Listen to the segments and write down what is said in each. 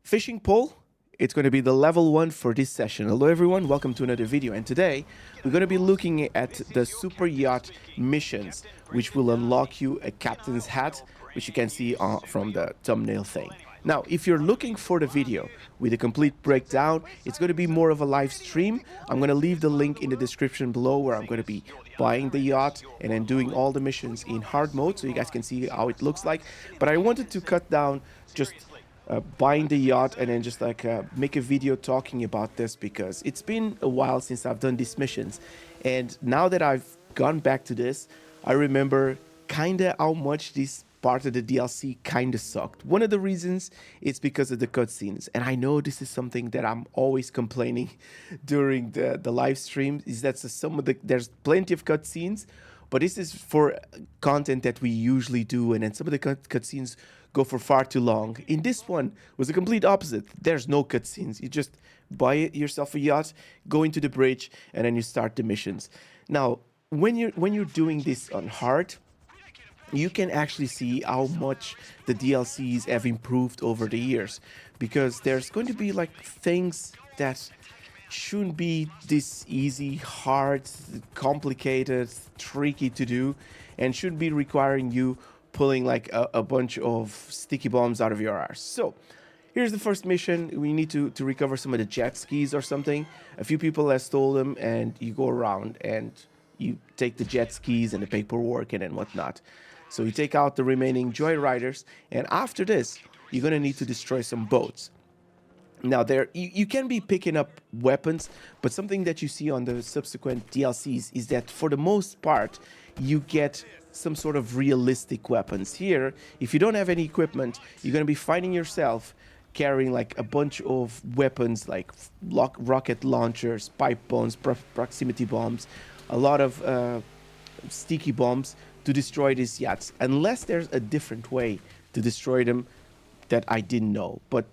Fishing pole, it's going to be the level 1 for this session. Hello everyone, welcome to another video, and today we're going to be looking at the Super Yacht Missions, which will unlock you a captain's hat, which you can see from the thumbnail thing. Now, if you're looking for the video with a complete breakdown, it's going to be more of a live stream. I'm going to leave the link in the description below where I'm going to be buying the yacht and then doing all the missions in hard mode so you guys can see how it looks like. But I wanted to cut down just buying the yacht and then just like make a video talking about this because it's been a while since I've done these missions, and now that I've gone back to this, I remember kinda how much this part of the DLC kinda sucked. One of the reasons is because of the cutscenes, and I know this is something that I'm always complaining during the live stream, is that there's plenty of cutscenes, but this is for content that we usually do, and then some of the cutscenes go for far too long. In this one was the complete opposite. There's no cutscenes. You just buy yourself a yacht, go into the bridge, and then you start the missions. Now, when you're doing this on hard, you can actually see how much the DLCs have improved over the years, because there's going to be like things that shouldn't be this easy, hard, complicated, tricky to do, and shouldn't be requiring you pulling like a bunch of sticky bombs out of your arse. So here's the first mission. We need to recover some of the jet skis or something. A few people have stole them, and you go around and you take the jet skis and the paperwork and then whatnot. So you take out the remaining joyriders, and after this you're gonna need to destroy some boats. Now, you can be picking up weapons, but something that you see on the subsequent DLCs is that for the most part you get some sort of realistic weapons. Here, if you don't have any equipment, you're going to be finding yourself carrying like a bunch of weapons like rocket launchers, pipe bombs, proximity bombs, a lot of sticky bombs to destroy these yachts, unless there's a different way to destroy them that I didn't know. But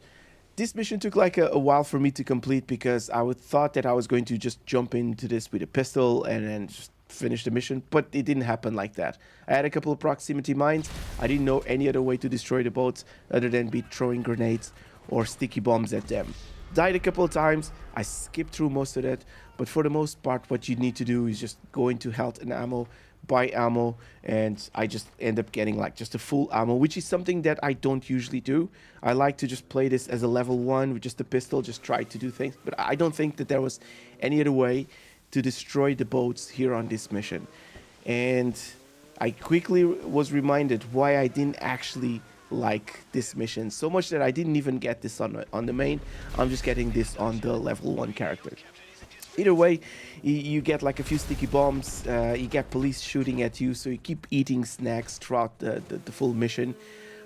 this mission took like a while for me to complete, because I thought that I was going to just jump into this with a pistol and then just finish the mission, but it didn't happen like that. I had a couple of proximity mines. I didn't know any other way to destroy the boats other than be throwing grenades or sticky bombs at them. Died a couple of times. I skipped through most of that, but for the most part what you need to do is just go into health and ammo, buy ammo, and I just end up getting like just a full ammo, which is something that I don't usually do. I like to just play this as a level 1 with just a pistol, just try to do things, but I don't think that there was any other way to destroy the boats here on this mission. And I quickly was reminded why I didn't actually like this mission so much, that I didn't even get this on the main. I'm just getting this on the level 1 character. Either way, you get like a few sticky bombs, you get police shooting at you, so you keep eating snacks throughout the full mission.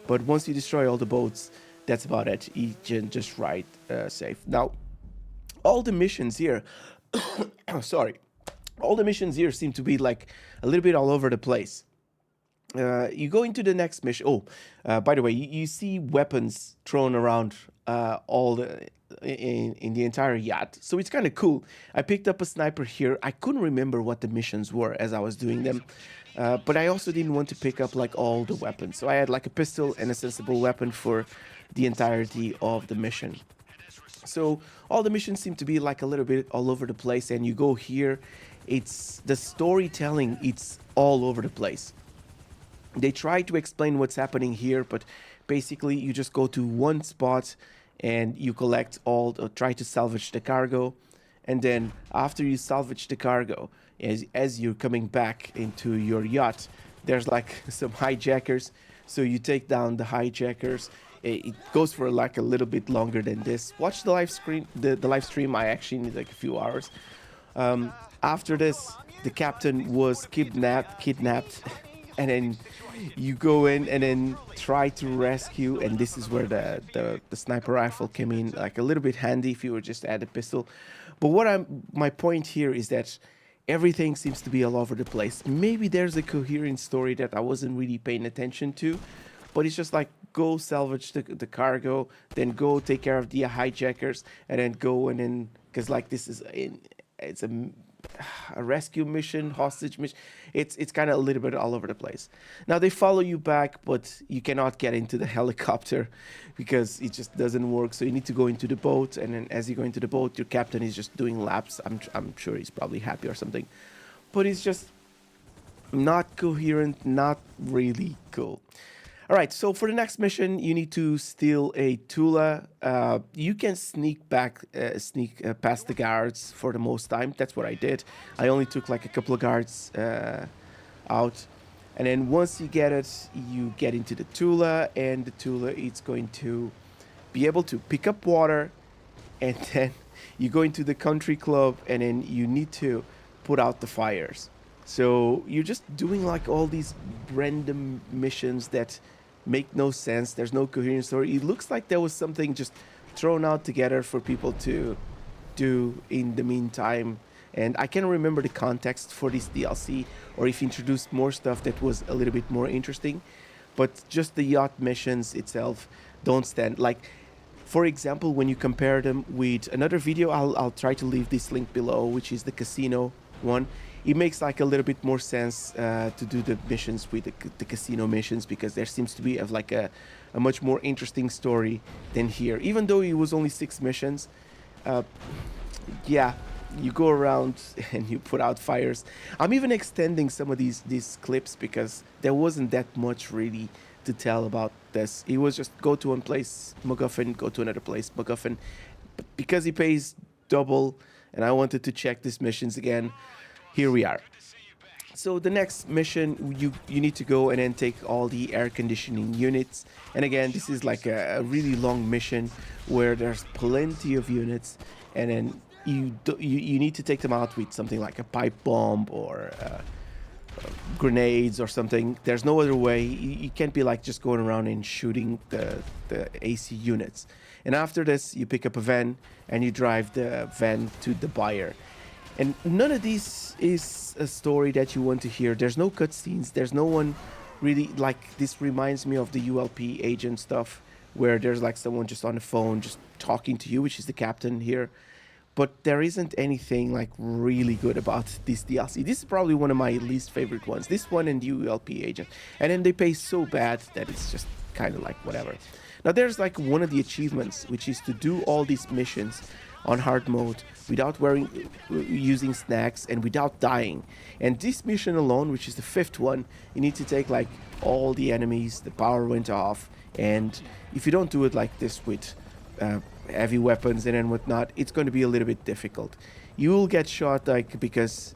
But once you destroy all the boats, that's about it. You can just ride safe. Now, all the missions here sorry, all the missions here seem to be like a little bit all over the place. You go into the next mission. By the way, you see weapons thrown around in the entire yacht, so it's kind of cool. I picked up a sniper here. I couldn't remember what the missions were as I was doing them, but I also didn't want to pick up like all the weapons, so I had like a pistol and a sensible weapon for the entirety of the mission. So all the missions seem to be like a little bit all over the place, and you go here, it's the storytelling, it's all over the place. They try to explain what's happening here, but basically you just go to one spot and you collect try to salvage the cargo, and then after you salvage the cargo, as you're coming back into your yacht, there's like some hijackers, so you take down the hijackers. It goes for like a little bit longer than this. Watch the live stream. I actually need like a few hours. After this, the captain was kidnapped, and then you go in and then try to rescue, and this is where the sniper rifle came in like a little bit handy if you were just at a pistol. But my point here is that everything seems to be all over the place. Maybe there's a coherent story that I wasn't really paying attention to, but it's just like, go salvage the cargo, then go take care of the hijackers, and then go, and then, because like this is it's a a rescue mission, hostage mission. It's kind of a little bit all over the place. Now they follow you back, but you cannot get into the helicopter because it just doesn't work. So you need to go into the boat, and then as you go into the boat, your captain is just doing laps. I'm sure he's probably happy or something, but it's just not coherent, not really cool. All right, so for the next mission, you need to steal a Tula. You can sneak past the guards for the most time. That's what I did. I only took like a couple of guards out. And then once you get it, you get into the Tula, and the Tula is going to be able to pick up water, and then you go into the country club, and then you need to put out the fires. So you're just doing like all these random missions that make no sense. There's no coherent story. It looks like there was something just thrown out together for people to do in the meantime. And I can't remember the context for this DLC, or if introduced more stuff that was a little bit more interesting. But just the yacht missions itself don't stand. Like, for example, when you compare them with another video, I'll try to leave this link below, which is the casino one. It makes like a little bit more sense to do the missions with the casino missions, because there seems to be like a much more interesting story than here. Even though it was only 6 missions, yeah, you go around and you put out fires. I'm even extending some of these clips because there wasn't that much really to tell about this. It was just go to one place, MacGuffin, go to another place, MacGuffin. But because he pays double and I wanted to check these missions again, here we are. So the next mission, you need to go and then take all the air conditioning units. And again, this is like a really long mission where there's plenty of units, and then you need to take them out with something like a pipe bomb or grenades or something. There's no other way. You can't be like just going around and shooting the AC units. And after this, you pick up a van and you drive the van to the buyer. And none of this is a story that you want to hear. There's no cutscenes. There's no one really, like, this reminds me of the ULP agent stuff, where there's like someone just on the phone just talking to you, which is the captain here. But there isn't anything like really good about this DLC. This is probably one of my least favorite ones. This one and the ULP agent. And then they pay so bad that it's just kind of like whatever. Now there's like one of the achievements, which is to do all these missions on hard mode without using snacks and without dying. And this mission alone, which is the 5th one, you need to take like all the enemies, the power went off, and if you don't do it like this with heavy weapons and then whatnot, it's going to be a little bit difficult. You will get shot like because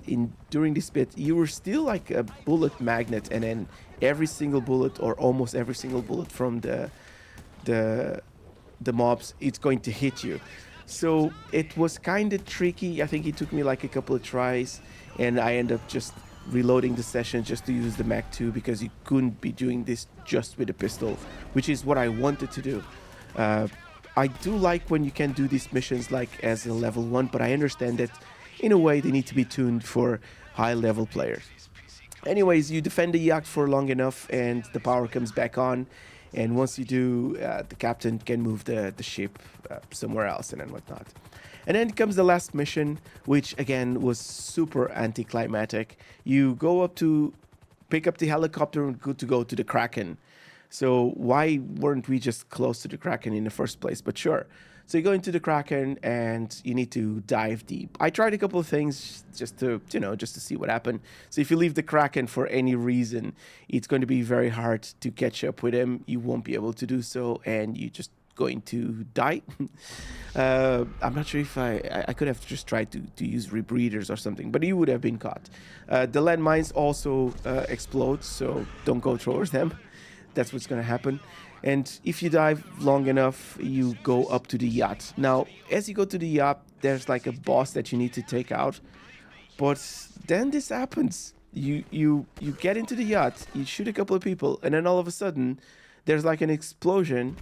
during this bit you were still like a bullet magnet, and then every single bullet or almost every single bullet from the mobs, it's going to hit you. So it was kind of tricky. I think it took me like a couple of tries, and I ended up just reloading the session just to use the Mac 2, because you couldn't be doing this just with a pistol, which is what I wanted to do. I do like when you can do these missions like as a level 1, but I understand that in a way they need to be tuned for high level players. Anyways, you defend the yacht for long enough and the power comes back on. And once you do, the captain can move the ship somewhere else and then whatnot. And then comes the last mission, which again was super anticlimactic. You go up to pick up the helicopter and go to the Kraken. So why weren't we just close to the Kraken in the first place? But sure. So you go into the Kraken and you need to dive deep. I tried a couple of things just to see what happened. So if you leave the Kraken for any reason, it's going to be very hard to catch up with him. You won't be able to do so, and you're just going to die. I'm not sure if I could have just tried to use rebreathers or something, but you would have been caught. The landmines also explode, so don't go towards them. That's what's going to happen. And if you dive long enough, you go up to the yacht. Now, as you go to the yacht, there's like a boss that you need to take out. But then this happens. You get into the yacht, you shoot a couple of people, and then all of a sudden, there's like an explosion,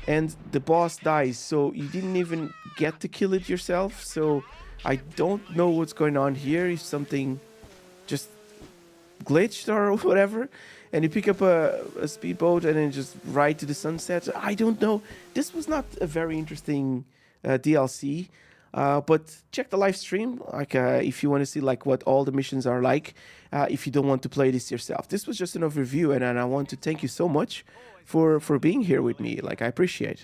and the boss dies. So you didn't even get to kill it yourself. So I don't know what's going on here. If something just glitched or whatever, and you pick up a speedboat and then just ride to the sunset. I don't know. This was not a very interesting DLC. But check the live stream, like if you want to see like what all the missions are like. If you don't want to play this yourself, this was just an overview, and I want to thank you so much for being here with me. Like I appreciate.